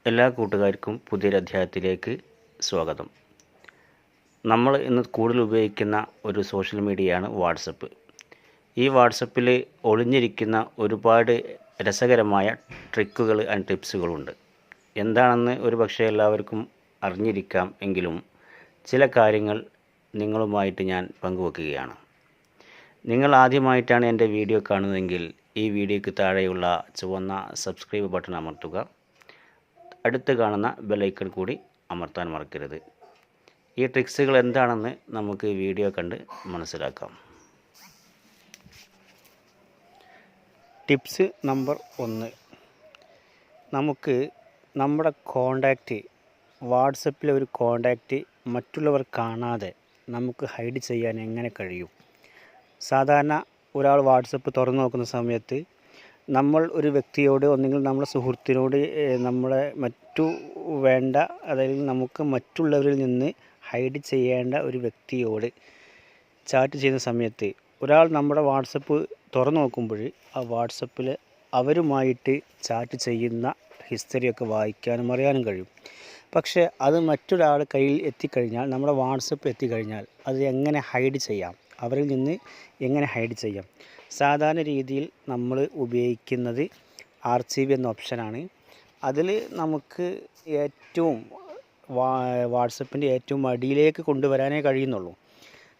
എല്ലാ കൂട്ടുകാർക്കും പുതിയൊരു അധ്യായത്തിലേക്ക് സ്വാഗതം. നമ്മൾ ഇന്ന് കൂടുതൽ ഉപയോഗിക്കുന്ന ഒരു സോഷ്യൽ മീഡിയയാണ് വാട്സപ്പ്. ഈ വാട്സപ്പിൽ ഒളിഞ്ഞിരിക്കുന്ന ഒരുപാട് രസകരമായ ട്രിക്കുകൾ ആൻഡ് ടിപ്സുകളുണ്ട്. എന്താണെന്ന് ഒരു പക്ഷേ എല്ലാവർക്കും അറിഞ്ഞിരിക്കാം, എങ്കിലും ചില കാര്യങ്ങൾ നിങ്ങളുമായിട്ട് ഞാൻ പങ്കുവെക്കുകയാണ്. നിങ്ങൾ ആദ്യമായിട്ടാണ് എൻ്റെ വീഡിയോ കാണുന്നതെങ്കിൽ ഈ വീഡിയോയ്ക്ക് താഴെയുള്ള ചുവന്ന സബ്സ്ക്രൈബ് ബട്ടൺ അമർത്തുക. അടുത്ത് കാണുന്ന ബെല്ലൈക്കൺ കൂടി അമർത്താൻ മറക്കരുത്. ഈ ട്രിക്സുകൾ എന്താണെന്ന് നമുക്ക് വീഡിയോ കണ്ട് മനസ്സിലാക്കാം. Tips number 1. നമുക്ക് നമ്മുടെ കോണ്ടാക്റ്റ്, വാട്സപ്പിലെ ഒരു കോണ്ടാക്റ്റ് മറ്റുള്ളവർ കാണാതെ നമുക്ക് ഹൈഡ് ചെയ്യാൻ എങ്ങനെ കഴിയും? സാധാരണ ഒരാൾ വാട്സപ്പ് തുറന്നു നോക്കുന്ന സമയത്ത് നമ്മൾ ഒരു വ്യക്തിയോട്, ഒന്നെങ്കിൽ നമ്മുടെ സുഹൃത്തിനോട്, നമ്മളെ മറ്റു വേണ്ട, അതായത് നമുക്ക് മറ്റുള്ളവരിൽ നിന്ന് ഹൈഡ് ചെയ്യേണ്ട ഒരു വ്യക്തിയോട് ചാറ്റ് ചെയ്യുന്ന സമയത്ത് ഒരാൾ നമ്മുടെ വാട്സപ്പ് തുറന്നു നോക്കുമ്പോൾ ആ വാട്സപ്പിൽ അവരുമായിട്ട് ചാറ്റ് ചെയ്യുന്ന ഹിസ്റ്ററിയൊക്കെ വായിക്കാനും അറിയാനും കഴിയും. പക്ഷേ അത് മറ്റൊരാൾ കയ്യിൽ എത്തിക്കഴിഞ്ഞാൽ, നമ്മുടെ വാട്സപ്പ് എത്തിക്കഴിഞ്ഞാൽ അത് എങ്ങനെ ഹൈഡ് ചെയ്യാം, അവരിൽ നിന്ന് എങ്ങനെ ഹൈഡ് ചെയ്യാം? സാധാരണ രീതിയിൽ നമ്മൾ ഉപയോഗിക്കുന്നത് RGB എന്ന ഓപ്ഷനാണ്. അതിൽ നമുക്ക് ഏറ്റവും വാട്സപ്പിൻ്റെ ഏറ്റവും അടിയിലേക്ക് കൊണ്ടുവരാനേ കഴിയുന്നുള്ളൂ.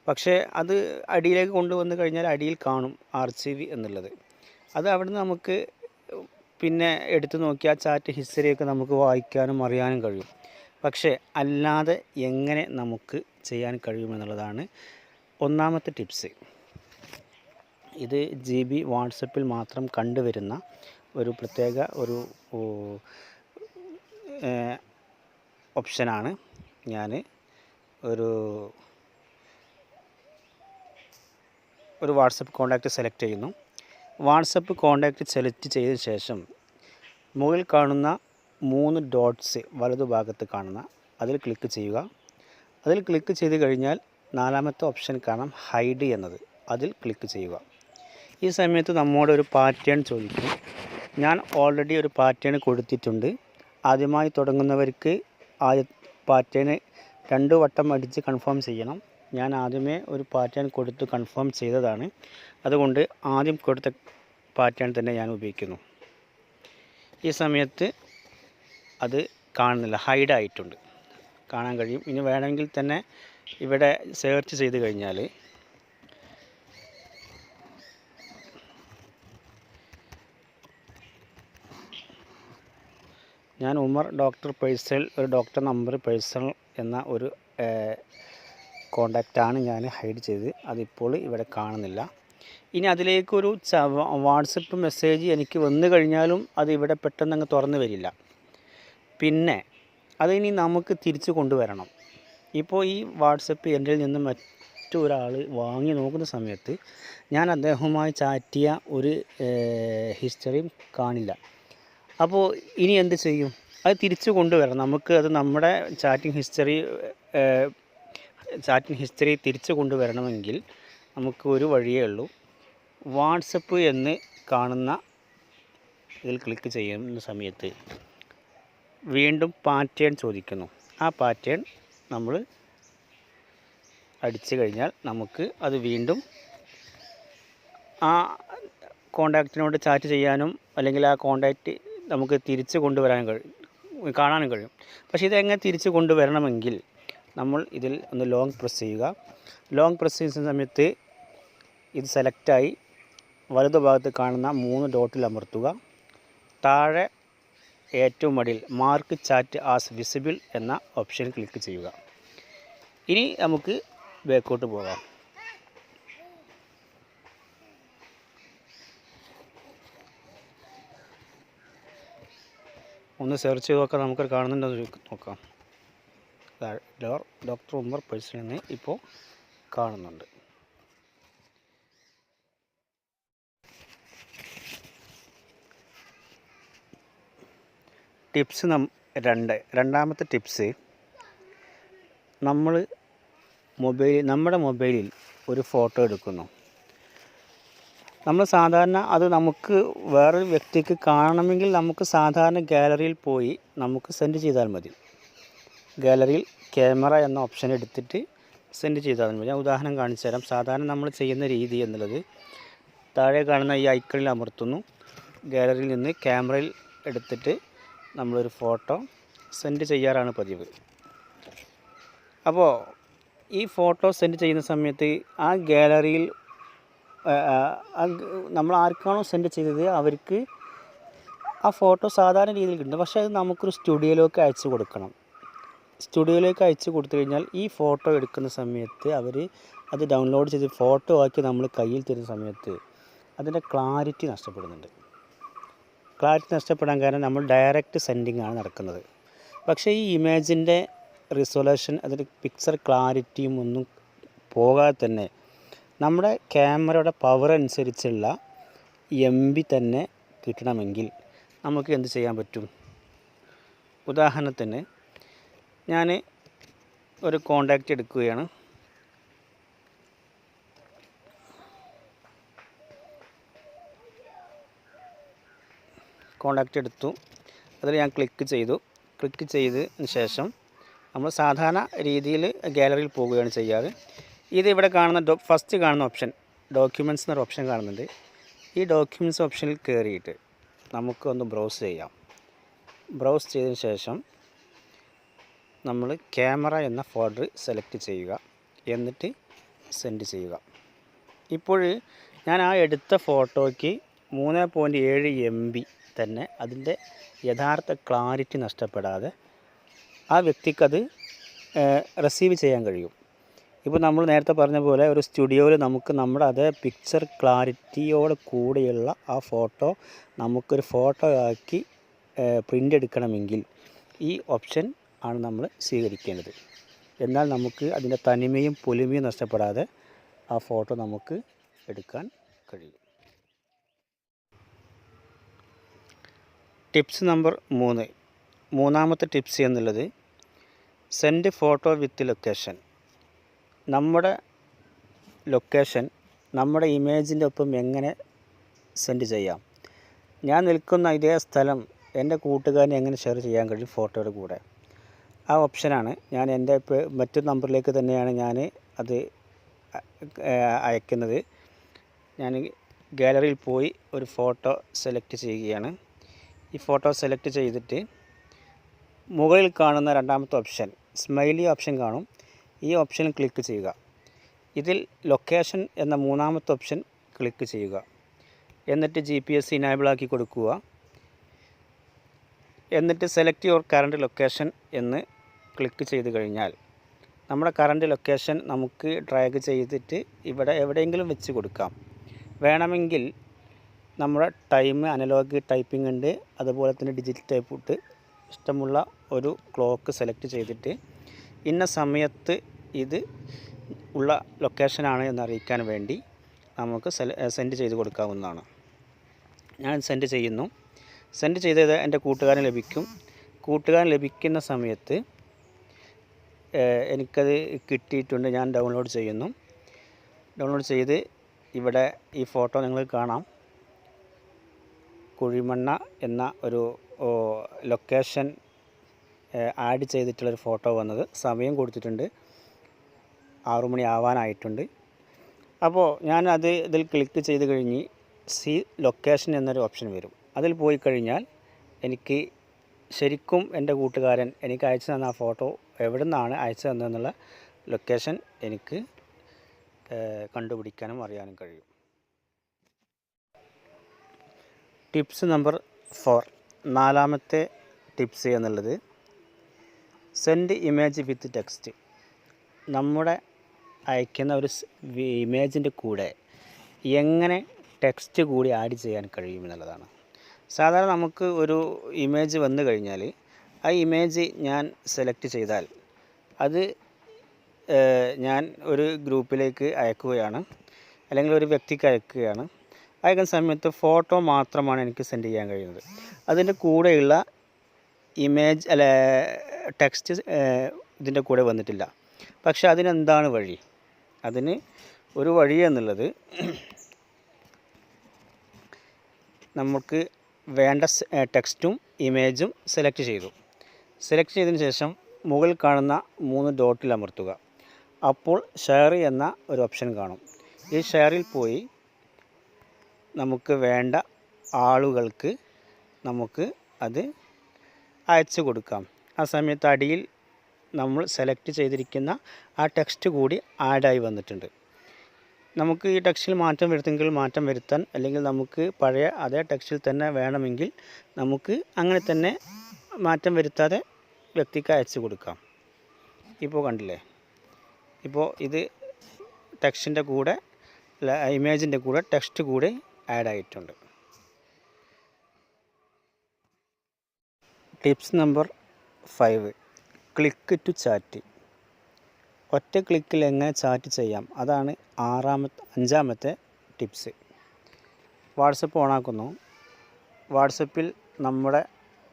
പക്ഷേ അത് അടിയിലേക്ക് കൊണ്ടുവന്ന് കഴിഞ്ഞാൽ അടിയിൽ കാണും RGB എന്നുള്ളത്. അത് അവിടുന്ന് നമുക്ക് പിന്നെ എടുത്തു നോക്കിയാൽ ചാറ്റ് ഹിസ്റ്ററിയൊക്കെ നമുക്ക് വായിക്കാനും അറിയാനും കഴിയും. പക്ഷേ അല്ലാതെ എങ്ങനെ നമുക്ക് ചെയ്യാൻ കഴിയുമെന്നുള്ളതാണ് ഒന്നാമത്തെ ടിപ്സ്. ഇത് GB വാട്സപ്പിൽ മാത്രം കണ്ടുവരുന്ന ഒരു പ്രത്യേക ഒരു ഓപ്ഷനാണ്. ഞാൻ ഒരു വാട്സപ്പ് കോണ്ടാക്റ്റ് സെലക്ട് ചെയ്യുന്നു. വാട്സപ്പ് കോണ്ടാക്റ്റ് സെലക്ട് ചെയ്ത ശേഷം മുകളിൽ കാണുന്ന 3 ഡോട്ട്സ് വലതുഭാഗത്ത് കാണുന്ന അതിൽ ക്ലിക്ക് ചെയ്യുക. അതിൽ ക്ലിക്ക് ചെയ്ത് കഴിഞ്ഞാൽ 4ാമത്തെ ഓപ്ഷൻ കാണാം, ഹൈഡ് എന്നത്. അതിൽ ക്ലിക്ക് ചെയ്യുക. ഈ സമയത്ത് നമ്മോട് ഒരു പാറ്റേൺ ചോദിക്കും. ഞാൻ ഓൾറെഡി ഒരു പാറ്റേൺ കൊടുത്തിട്ടുണ്ട്. ആദ്യമായി തുടങ്ങുന്നവർക്ക് ആ പാറ്റേൺ 2 വട്ടം അടിച്ച് കൺഫേം ചെയ്യണം. ഞാൻ ആദ്യമേ ഒരു പാറ്റേൺ കൊടുത്ത് കൺഫേം ചെയ്തതാണ്. അതുകൊണ്ട് ആദ്യം കൊടുത്ത പാറ്റേൺ തന്നെ ഞാൻ ഉപയോഗിക്കുന്നു. ഈ സമയത്ത് അത് കാണുന്നില്ല, ഹൈഡായിട്ടുണ്ട്, കാണാൻ കഴിയും. ഇനി വേണമെങ്കിൽ തന്നെ ഇവിടെ സെർച്ച് ചെയ്ത് കഴിഞ്ഞാൽ ഞാൻ ഉമർ ഡോക്ടർ പേഴ്സണൽ, ഒരു ഡോക്ടർ നമ്പർ പേഴ്സണൽ എന്ന ഒരു കോണ്ടാക്റ്റാണ് ഞാൻ ഹൈഡ് ചെയ്തത്. അതിപ്പോൾ ഇവിടെ കാണുന്നില്ല. ഇനി അതിലേക്കൊരു വാട്സപ്പ് മെസ്സേജ് എനിക്ക് വന്നു കഴിഞ്ഞാലും അത് ഇവിടെ പെട്ടെന്ന് അങ്ങ് തുറന്നു വരില്ല. പിന്നെ അതിനി നമുക്ക് തിരിച്ചു കൊണ്ടുവരണം. ഇപ്പോൾ ഈ വാട്സപ്പ് എൻ്റെ നിന്ന് മറ്റൊരാൾ വാങ്ങി നോക്കുന്ന സമയത്ത് ഞാൻ അദ്ദേഹവുമായി ചാറ്റ് ചെയ്യുക ഒരു ഹിസ്റ്ററിയും കാണില്ല. അപ്പോൾ ഇനി എന്ത് ചെയ്യും? അത് തിരിച്ചു കൊണ്ടുവരണം. നമുക്ക് അത് നമ്മുടെ ചാറ്റിംഗ് ഹിസ്റ്ററി തിരിച്ചു കൊണ്ടുവരണമെങ്കിൽ നമുക്ക് ഒരു വഴിയേ ഉള്ളൂ. വാട്സപ്പ് എന്ന് കാണുന്ന ഇതിൽ ക്ലിക്ക് ചെയ്യുന്ന സമയത്ത് വീണ്ടും പാറ്റേൺ ചോദിക്കുന്നു. ആ പാറ്റേൺ നമ്മൾ അടിച്ചു കഴിഞ്ഞാൽ നമുക്ക് അത് വീണ്ടും ആ കോണ്ടാക്റ്റിനോട് ചാറ്റ് ചെയ്യാനും അല്ലെങ്കിൽ ആ കോണ്ടാക്റ്റ് നമുക്ക് തിരിച്ച് കൊണ്ടുവരാനും കാണാനും കഴിയും. പക്ഷേ ഇതെങ്ങനെ തിരിച്ച് കൊണ്ടുവരണമെങ്കിൽ നമ്മൾ ഇതിൽ ഒന്ന് ലോങ് പ്രസ് ചെയ്യുക. ലോങ് പ്രസ് ചെയ്യുന്ന സമയത്ത് ഇത് സെലക്റ്റായി വലതുഭാഗത്ത് കാണുന്ന 3 ഡോട്ടിൽ അമർത്തുക. താഴെ ഏറ്റവും അടിയിൽ മാർക്ക് ചാറ്റ് ആസ് വിസിബിൾ എന്ന ഓപ്ഷൻ ക്ലിക്ക് ചെയ്യുക. ഇനി നമുക്ക് ബാക്കോട്ട് പോകാം. ഒന്ന് സെർച്ച് ചെയ്ത് നോക്കാം, നമുക്ക് കാണുന്നുണ്ടോ നോക്കാം. ഡോക്ടർ ഉമർ പേഴ്സൺ എന്ന് ഇപ്പോൾ കാണുന്നുണ്ട്. ടിപ്സ് 2. രണ്ടാമത്തെ ടിപ്സ്, നമ്മുടെ മൊബൈലിൽ ഒരു ഫോട്ടോ എടുക്കുന്നു. നമ്മൾ സാധാരണ അത് നമുക്ക് വേറൊരു വ്യക്തിക്ക് കാണണമെങ്കിൽ നമുക്ക് സാധാരണ ഗാലറിയിൽ പോയി നമുക്ക് സെൻഡ് ചെയ്താൽ മതി. ഗാലറിയിൽ ക്യാമറ എന്ന ഓപ്ഷൻ എടുത്തിട്ട് സെൻഡ് ചെയ്താൽ മതി. ഞാൻ ഉദാഹരണം കാണിച്ചു തരാം. സാധാരണ നമ്മൾ ചെയ്യുന്ന രീതി എന്നുള്ളത് താഴെ കാണുന്ന ഈ ഐക്കണിൽ അമർത്തുന്നു. ഗാലറിയിൽ നിന്ന് ക്യാമറയിൽ എടുത്തിട്ട് നമ്മളൊരു ഫോട്ടോ സെൻഡ് ചെയ്യാറാണ് പതിവ്. അപ്പോൾ ഈ ഫോട്ടോ സെൻഡ് ചെയ്യുന്ന സമയത്ത് ആ ഗാലറിയിൽ നമ്മൾ ആർക്കാണോ സെൻഡ് ചെയ്തത് അവർക്ക് ആ ഫോട്ടോ സാധാരണ രീതിയിൽ കിട്ടും. പക്ഷേ അത് നമുക്കൊരു സ്റ്റുഡിയോയിലേക്ക് അയച്ചു കൊടുക്കണം. സ്റ്റുഡിയോയിലേക്ക് അയച്ചു കൊടുത്തു കഴിഞ്ഞാൽ ഈ ഫോട്ടോ എടുക്കുന്ന സമയത്ത് അവർ അത് ഡൗൺലോഡ് ചെയ്ത് ഫോട്ടോ ആക്കി നമ്മൾ കയ്യിൽ തരുന്ന സമയത്ത് അതിൻ്റെ ക്ലാരിറ്റി നഷ്ടപ്പെടുന്നുണ്ട്. ക്ലാരിറ്റി നഷ്ടപ്പെടാൻ കാരണം നമ്മൾ ഡയറക്റ്റ് സെൻഡിങ് ആണ് നടക്കുന്നത്. പക്ഷേ ഈ ഇമേജിൻ്റെ റിസൊല്യൂഷൻ അതിൻ്റെ പിക്ചർ ക്ലാരിറ്റിയും ഒന്നും പോകാതെ തന്നെ നമ്മുടെ ക്യാമറയുടെ പവർ അനുസരിച്ചുള്ള MB തന്നെ കിട്ടണമെങ്കിൽ നമുക്ക് എന്ത് ചെയ്യാൻ പറ്റും? ഉദാഹരണത്തിന് ഞാൻ ഒരു കോണ്ടാക്റ്റ് എടുക്കുകയാണ്. കോണ്ടാക്റ്റ് എടുത്തു. അതിൽ ഞാൻ ക്ലിക്ക് ചെയ്തു. ക്ലിക്ക് ചെയ്തതിന് ശേഷം നമ്മൾ സാധാരണ രീതിയിൽ ഗാലറിയിൽ പോവുകയാണ് ചെയ്യാറ്. ഇത് ഇവിടെ കാണുന്ന ഫസ്റ്റ് കാണുന്ന ഓപ്ഷൻ ഡോക്യുമെൻറ്റ്സ് എന്നൊരു ഓപ്ഷൻ കാണുന്നുണ്ട്. ഈ ഡോക്യുമെൻറ്റ്സ് ഓപ്ഷനിൽ കയറിയിട്ട് നമുക്കൊന്ന് ബ്രൗസ് ചെയ്യാം. ബ്രൗസ് ചെയ്തതിന് ശേഷം നമ്മൾ ക്യാമറ എന്ന ഫോൾഡർ സെലക്ട് ചെയ്യുക. എന്നിട്ട് സെൻഡ് ചെയ്യുക. ഇപ്പോൾ ഞാൻ ആ എടുത്ത ഫോട്ടോയ്ക്ക് 3.7 MB തന്നെ അതിൻ്റെ യഥാർത്ഥ ക്ലാരിറ്റി നഷ്ടപ്പെടാതെ ആ വ്യക്തിക്കത് റിസീവ് ചെയ്യാൻ കഴിയും. ഇപ്പോൾ നമ്മൾ നേരത്തെ പറഞ്ഞ പോലെ ഒരു സ്റ്റുഡിയോയിൽ നമുക്ക് നമ്മുടെ അതേ പിക്ചർ ക്ലാരിറ്റിയോട് കൂടിയുള്ള ആ ഫോട്ടോ നമുക്കൊരു ഫോട്ടോ ആക്കി പ്രിൻ്റ് എടുക്കണമെങ്കിൽ ഈ ഓപ്ഷൻ ആണ് നമ്മൾ സ്വീകരിക്കേണ്ടത്. എന്നാൽ നമുക്ക് അതിൻ്റെ തനിമയും പൊലിമയും നഷ്ടപ്പെടാതെ ആ ഫോട്ടോ നമുക്ക് എടുക്കാൻ കഴിയും. Tips number 3. മൂന്നാമത്തെ ടിപ്സ് എന്നുള്ളത് സെൻഡ് ഫോട്ടോ വിത്ത് ലൊക്കേഷൻ. നമ്മുടെ ലൊക്കേഷൻ നമ്മുടെ ഇമേജിൻ്റെ ഒപ്പം എങ്ങനെ സെൻഡ് ചെയ്യാം? ഞാൻ നിൽക്കുന്ന ഇതേ സ്ഥലം എൻ്റെ കൂട്ടുകാരനെ എങ്ങനെ ഷെയർ ചെയ്യാൻ കഴിയും ഫോട്ടോയുടെ കൂടെ? ആ ഓപ്ഷനാണ് ഞാൻ എൻ്റെ മറ്റൊരു നമ്പറിലേക്ക് തന്നെയാണ് ഞാൻ അത് അയക്കുന്നത്. ഞാൻ ഗാലറിയിൽ പോയി ഒരു ഫോട്ടോ സെലക്ട് ചെയ്യുകയാണ്. ഈ ഫോട്ടോ സെലക്ട് ചെയ്തിട്ട് മുകളിൽ കാണുന്ന രണ്ടാമത്തെ ഓപ്ഷൻ സ്മൈലി ഓപ്ഷൻ കാണും. ഈ ഓപ്ഷനിൽ ക്ലിക്ക് ചെയ്യുക. ഇതിൽ ലൊക്കേഷൻ എന്ന മൂന്നാമത്തെ ഓപ്ഷൻ ക്ലിക്ക് ചെയ്യുക. എന്നിട്ട് GPS ഇനേബിൾ ആക്കി കൊടുക്കുക. എന്നിട്ട് സെലക്ട് യുവർ കറണ്ട് ലൊക്കേഷൻ എന്ന് ക്ലിക്ക് ചെയ്ത് കഴിഞ്ഞാൽ നമ്മുടെ കറണ്ട് ലൊക്കേഷൻ നമുക്ക് ഡ്രാഗ് ചെയ്തിട്ട് ഇവിടെ എവിടെയെങ്കിലും വെച്ച് കൊടുക്കാം. വേണമെങ്കിൽ നമ്മുടെ ടൈം അനലോഗ് ടൈപ്പിംഗ് ഉണ്ട്, അതുപോലെ തന്നെ ഡിജിറ്റൽ ടൈപ്പ് ഇട്ട് ഇഷ്ടമുള്ള ഒരു ക്ലോക്ക് സെലക്ട് ചെയ്തിട്ട് ഇന്ന സമയത്ത് ഇത് ഉള്ള ലൊക്കേഷനാണ് എന്നറിയിക്കാൻ വേണ്ടി നമുക്ക് സെൻഡ് ചെയ്ത് കൊടുക്കാവുന്നതാണ്. ഞാൻ സെൻഡ് ചെയ്യുന്നു. സെൻഡ് ചെയ്തത് എൻ്റെ കൂട്ടുകാരന് ലഭിക്കും. കൂട്ടുകാരൻ ലഭിക്കുന്ന സമയത്ത് എനിക്കത് കിട്ടിയിട്ടുണ്ട്. ഞാൻ ഡൗൺലോഡ് ചെയ്യുന്നു. ഡൗൺലോഡ് ചെയ്ത് ഇവിടെ ഈ ഫോട്ടോ നിങ്ങൾ കാണാം. കുഴിമണ്ണ എന്ന ഒരു ലൊക്കേഷൻ ആഡ് ചെയ്തിട്ടുള്ളൊരു ഫോട്ടോ വന്നത്. സമയം കൊടുത്തിട്ടുണ്ട്, 6 മണി ആവാനായിട്ടുണ്ട്. അപ്പോൾ ഞാൻ ഇതിൽ ക്ലിക്ക് ചെയ്ത് കഴിഞ്ഞ് സി ലൊക്കേഷൻ എന്നൊരു ഓപ്ഷൻ വരും. അതിൽ പോയി കഴിഞ്ഞാൽ എനിക്ക് ശരിക്കും എൻ്റെ കൂട്ടുകാരൻ എനിക്ക് അയച്ചു തന്ന ആ ഫോട്ടോ എവിടെ നിന്നാണ് അയച്ചു തന്നതെന്നുള്ള ലൊക്കേഷൻ എനിക്ക് കണ്ടുപിടിക്കാനും അറിയാനും കഴിയും. Tips number 4. നാലാമത്തെ ടിപ്സ് എന്നുള്ളത് സെൻഡ് ഇമേജ് വിത്ത് ടെക്സ്റ്റ്. നമ്മുടെ അയക്കുന്ന ഒരു ഇമേജിൻ്റെ കൂടെ എങ്ങനെ ടെക്സ്റ്റ് കൂടി ആഡ് ചെയ്യാൻ കഴിയുമെന്നുള്ളതാണ്. സാധാരണ നമുക്ക് ഒരു ഇമേജ് വന്നു കഴിഞ്ഞാൽ ആ ഇമേജ് ഞാൻ സെലക്ട് ചെയ്താൽ അത് ഞാൻ ഒരു ഗ്രൂപ്പിലേക്ക് അയക്കുകയാണ്, അല്ലെങ്കിൽ ഒരു വ്യക്തിക്ക് അയക്കുകയാണ്. അയക്കുന്ന സമയത്ത് ഫോട്ടോ മാത്രമാണ് എനിക്ക് സെൻഡ് ചെയ്യാൻ കഴിയുന്നത്. അതിൻ്റെ കൂടെയുള്ള ഇമേജ് ടെക്സ്റ്റ് ഇതിൻ്റെ കൂടെ വന്നിട്ടില്ല. പക്ഷെ അതിനെന്താണ് വഴി? അതിന് ഒരു വഴി എന്നുള്ളത് നമുക്ക് വേണ്ട ടെക്സ്റ്റും ഇമേജും സെലക്ട് ചെയ്തു. സെലക്ട് ചെയ്തതിന് ശേഷം മുകളിൽ കാണുന്ന 3 ഡോട്ടിൽ അമർത്തുക. അപ്പോൾ ഷെയർ എന്ന ഒരു ഓപ്ഷൻ കാണും. ഈ ഷെയറിൽ പോയി നമുക്ക് വേണ്ട ആളുകൾക്ക് നമുക്ക് അത് അയച്ചു കൊടുക്കാം. ആ സമയത്ത് അടിയിൽ നമ്മൾ സെലക്ട് ചെയ്തിരിക്കുന്ന ആ ടെക്സ്റ്റ് കൂടി ആഡായി വന്നിട്ടുണ്ട്. നമുക്ക് ഈ ടെക്സ്റ്റിൽ മാറ്റം വരുത്തെങ്കിൽ മാറ്റം വരുത്താൻ, അല്ലെങ്കിൽ നമുക്ക് പഴയ അതേ ടെക്സ്റ്റിൽ തന്നെ വേണമെങ്കിൽ നമുക്ക് അങ്ങനെ തന്നെ മാറ്റം വരുത്താതെ വ്യക്തിക്ക് അയച്ചു കൊടുക്കാം. ഇപ്പോൾ കണ്ടില്ലേ, ഇപ്പോൾ ഇത് ടെക്സ്റ്റിൻ്റെ കൂടെ ഇമേജിൻ്റെ കൂടെ ടെക്സ്റ്റ് കൂടെ ആഡായിട്ടുണ്ട്. Tips number 5, click to chat. ഒറ്റ ക്ലിക്കിൽ എങ്ങനെ ചാറ്റ് ചെയ്യാം, അതാണ് 5ാമത്തെ ടിപ്സ്. വാട്സപ്പ് ഓണാക്കുന്നു. വാട്സപ്പിൽ നമ്മുടെ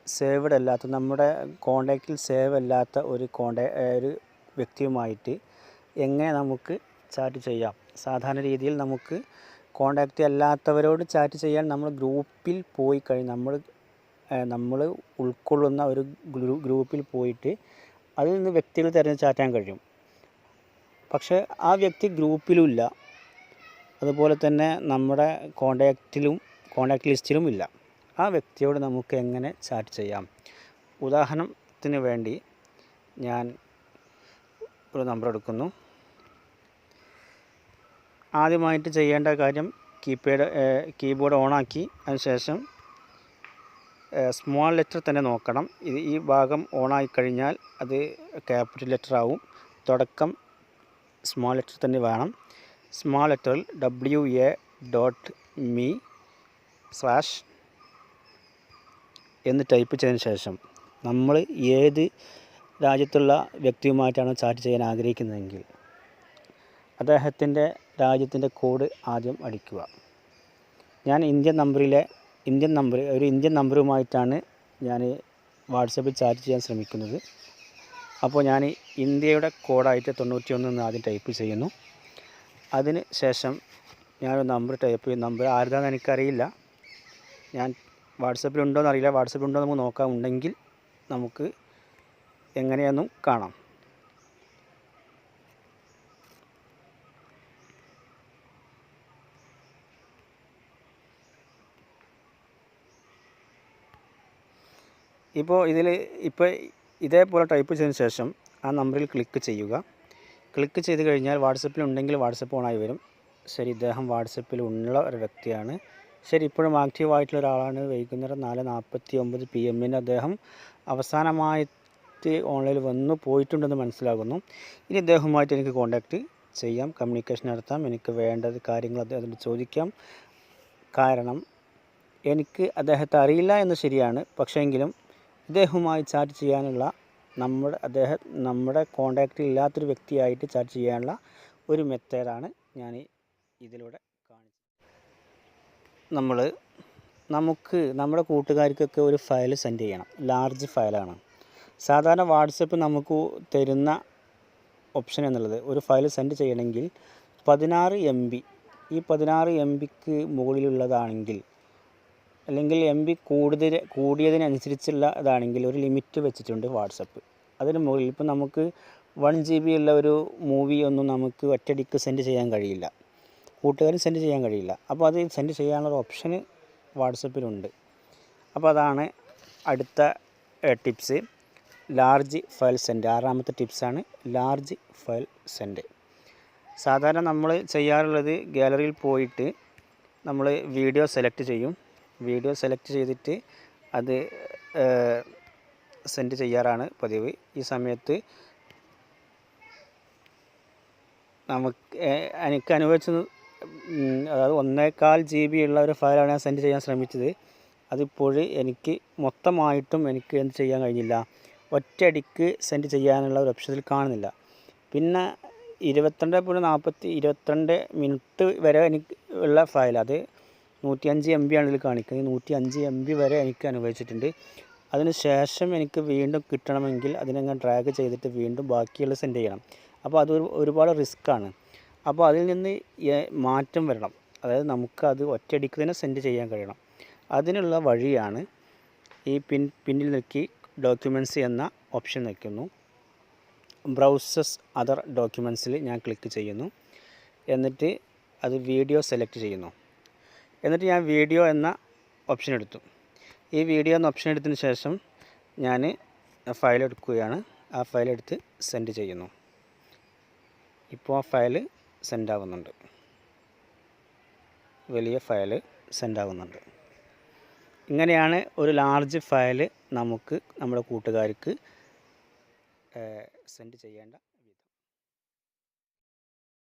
സേവ്ഡ് അല്ലാത്ത, നമ്മുടെ കോണ്ടാക്റ്റിൽ സേവ് അല്ലാത്ത ഒരു വ്യക്തിയുമായിട്ട് എങ്ങനെ നമുക്ക് ചാറ്റ് ചെയ്യാം. സാധാരണ രീതിയിൽ നമുക്ക് കോണ്ടാക്റ്റ് അല്ലാത്തവരോട് ചാറ്റ് ചെയ്യാൻ നമ്മൾ ഗ്രൂപ്പിൽ പോയി നമ്മൾ ഉൾക്കൊള്ളുന്ന ഒരു ഗ്രൂപ്പിൽ പോയിട്ട് അതിൽ നിന്ന് വ്യക്തികൾ തിരഞ്ഞ് ചാറ്റാൻ കഴിയും. പക്ഷേ ആ വ്യക്തി ഗ്രൂപ്പിലുമില്ല, അതുപോലെ തന്നെ നമ്മുടെ കോണ്ടാക്റ്റ് ലിസ്റ്റിലും ഇല്ല. ആ വ്യക്തിയോട് നമുക്ക് എങ്ങനെ ചാറ്റ് ചെയ്യാം? ഉദാഹരണത്തിന് വേണ്ടി ഞാൻ ഒരു നമ്പർ എടുക്കുന്നു. ആദ്യമായിട്ട് ചെയ്യേണ്ട കാര്യം കീബോർഡ് ഓണാക്കി അതിനുശേഷം സ്മോൾ ലെറ്റർ തന്നെ നോക്കണം. ഈ ഭാഗം ഓണായി കഴിഞ്ഞാൽ അത് ക്യാപിറ്റൽ ലെറ്റർ ആവും. തുടക്കം സ്മോൾ ലെറ്റർ തന്നെ വേണം. സ്മോൾ ലെറ്ററിൽ WA.me/ എന്ന് ടൈപ്പ് ചെയ്തതിന് ശേഷം നമ്മൾ ഏത് രാജ്യത്തുള്ള വ്യക്തിയുമായിട്ടാണ് ചാറ്റ് ചെയ്യാൻ ആഗ്രഹിക്കുന്നതെങ്കിൽ അദ്ദേഹത്തിൻ്റെ രാജ്യത്തിൻ്റെ കോഡ് ആദ്യം അടിക്കുക. ഞാൻ ഇന്ത്യൻ നമ്പറുമായിട്ടാണ് ഞാൻ വാട്സപ്പിൽ ചാറ്റ് ചെയ്യാൻ ശ്രമിക്കുന്നത്. അപ്പോൾ ഞാൻ ഇന്ത്യയുടെ കോഡായിട്ട് 91 എന്ന് ആദ്യം ടൈപ്പ് ചെയ്യുന്നു. അതിന് ശേഷം ഞാനൊരു നമ്പർ ടൈപ്പ് ചെയ്യും. നമ്പർ ആരുതാണെന്ന് എനിക്കറിയില്ല, ഞാൻ വാട്സപ്പിലുണ്ടോയെന്ന് അറിയില്ല. വാട്സപ്പിലുണ്ടോ നമുക്ക് നോക്കാം, ഉണ്ടെങ്കിൽ നമുക്ക് എങ്ങനെയെന്നും കാണാം. ഇപ്പോൾ ഇതേപോലെ ടൈപ്പ് ചെയ്തതിന് ശേഷം ആ നമ്പറിൽ ക്ലിക്ക് ചെയ്യുക. ക്ലിക്ക് ചെയ്ത് കഴിഞ്ഞാൽ വാട്സപ്പിലുണ്ടെങ്കിൽ വാട്സപ്പ് ഓണായി വരും. ശരി, ഇദ്ദേഹം വാട്സപ്പിലുള്ള ഒരു വ്യക്തിയാണ്. ശരി, ഇപ്പോഴും ആക്റ്റീവായിട്ടുള്ള ഒരാളാണ്. വൈകുന്നേരം 4:49 PM അദ്ദേഹം അവസാനമായിട്ട് ഓൺലൈനിൽ വന്നു പോയിട്ടുണ്ടെന്ന് മനസ്സിലാകുന്നു. ഇനി ഇദ്ദേഹവുമായിട്ട് എനിക്ക് കോൺടാക്റ്റ് ചെയ്യാം, കമ്മ്യൂണിക്കേഷൻ നടത്താം. എനിക്ക് വേണ്ടത് കാര്യങ്ങൾ അദ്ദേഹത്തോട് ചോദിക്കാം. കാരണം എനിക്ക് അദ്ദേഹത്തെ അറിയില്ല എന്ന് ശരിയാണ്, പക്ഷേങ്കിലും ഇദ്ദേഹവുമായി ചാറ്റ് ചെയ്യാനുള്ള നമ്മുടെ കോണ്ടാക്റ്റിൽ ഇല്ലാത്തൊരു വ്യക്തിയായിട്ട് ചാറ്റ് ചെയ്യാനുള്ള ഒരു മെത്തേഡാണ് ഞാൻ ഇതിലൂടെ കാണിച്ചത്. നമുക്ക് നമ്മുടെ കൂട്ടുകാർക്കൊക്കെ ഒരു ഫയൽ സെൻഡ് ചെയ്യണം. ലാർജ് ഫയലാണ് സാധാരണ വാട്സപ്പ് നമുക്ക് തരുന്ന ഓപ്ഷൻ എന്നുള്ളത്. ഒരു ഫയൽ സെൻഡ് ചെയ്യണമെങ്കിൽ 16 MB, ഈ 16 MBക്ക് മുകളിലുള്ളതാണെങ്കിൽ, അല്ലെങ്കിൽ MB കൂടിയതിനനുസരിച്ചുള്ളതാണെങ്കിൽ ഒരു ലിമിറ്റ് വെച്ചിട്ടുണ്ട് വാട്സപ്പ്. അതിന് മുകളിൽ ഇപ്പോൾ നമുക്ക് 1 GB ഉള്ള ഒരു മൂവി ഒന്നും നമുക്ക് ഒറ്റയടിക്ക് സെൻഡ് ചെയ്യാൻ കഴിയില്ല, കൂട്ടുകാരും സെൻഡ് ചെയ്യാൻ കഴിയില്ല. അപ്പോൾ അത് സെൻഡ് ചെയ്യാനുള്ള ഓപ്ഷന് വാട്സപ്പിലുണ്ട്. അപ്പോൾ അതാണ് അടുത്ത ടിപ്സ്, ലാർജ് ഫയൽ സെൻഡ്. 6ാമത്തെ ടിപ്സാണ് ലാർജ് ഫയൽ സെൻഡ്. സാധാരണ നമ്മൾ ചെയ്യാറുള്ളത് ഗാലറിയിൽ പോയിട്ട് നമ്മൾ വീഡിയോ സെലക്ട് ചെയ്യും. വീഡിയോ സെലക്ട് ചെയ്തിട്ട് അത് സെൻഡ് ചെയ്യാറാണ് പതിവ്. ഈ സമയത്ത് എനിക്ക് അനുവദിച്ചത്, അതായത് 1.25 GB ഉള്ള ഒരു ഫയലാണ് ഞാൻ സെൻഡ് ചെയ്യാൻ ശ്രമിച്ചത്. അതിപ്പോൾ എനിക്ക് മൊത്തമായിട്ടും എനിക്ക് എന്ത് ചെയ്യാൻ കഴിഞ്ഞില്ല, ഒറ്റയടിക്ക് സെൻഡ് ചെയ്യാനുള്ള ഒരു ഓപ്ഷനിൽ കാണുന്നില്ല. പിന്നെ 22 മിനിറ്റ് വരെ എനിക്ക് ഉള്ള ഫയൽ, അത് 105 MB ആണ് ഇതിൽ കാണിക്കുന്നത്. 105 MB വരെ എനിക്ക് അനുവദിച്ചിട്ടുണ്ട്. അതിന് ശേഷം എനിക്ക് വീണ്ടും കിട്ടണമെങ്കിൽ അതിനങ്ങനെ ഡ്രാഗ് ചെയ്തിട്ട് വീണ്ടും ബാക്കിയുള്ള സെൻഡ് ചെയ്യണം. അപ്പോൾ അത് ഒരുപാട് റിസ്ക്കാണ്. അപ്പോൾ അതിൽ നിന്ന് മാറ്റം വരണം. അതായത് നമുക്കത് ഒറ്റയടിക്ക് തന്നെ സെൻഡ് ചെയ്യാൻ കഴിയണം. അതിനുള്ള വഴിയാണ് ഈ പിന്നിൽ നിൽക്കി ഡോക്യുമെൻറ്റ്സ് എന്ന ഓപ്ഷൻ നിൽക്കുന്നു. ബ്രൗസസ് അതർ ഡോക്യുമെൻറ്റ്സിൽ ഞാൻ ക്ലിക്ക് ചെയ്യുന്നു. എന്നിട്ട് അത് വീഡിയോ സെലക്ട് ചെയ്യുന്നു. എന്നിട്ട് ഞാൻ വീഡിയോ എന്ന ഓപ്ഷൻ എടുത്തു. ഈ വീഡിയോ എന്ന ഓപ്ഷൻ എടുത്തതിന് ശേഷം ഞാൻ ഫയൽ എടുക്കുകയാണ്. ആ ഫയൽ എടുത്ത് സെൻഡ് ചെയ്യുന്നു. ഇപ്പോൾ ആ ഫയൽ സെൻഡ് ആവുന്നുണ്ട്. വലിയ ഫയൽ സെൻഡ് ആവുന്നുണ്ട്. ഇങ്ങനെയാണ് ഒരു ലാർജ് ഫയൽ നമുക്ക് നമ്മുടെ കൂട്ടുകാർക്ക് സെൻഡ് ചെയ്യേണ്ട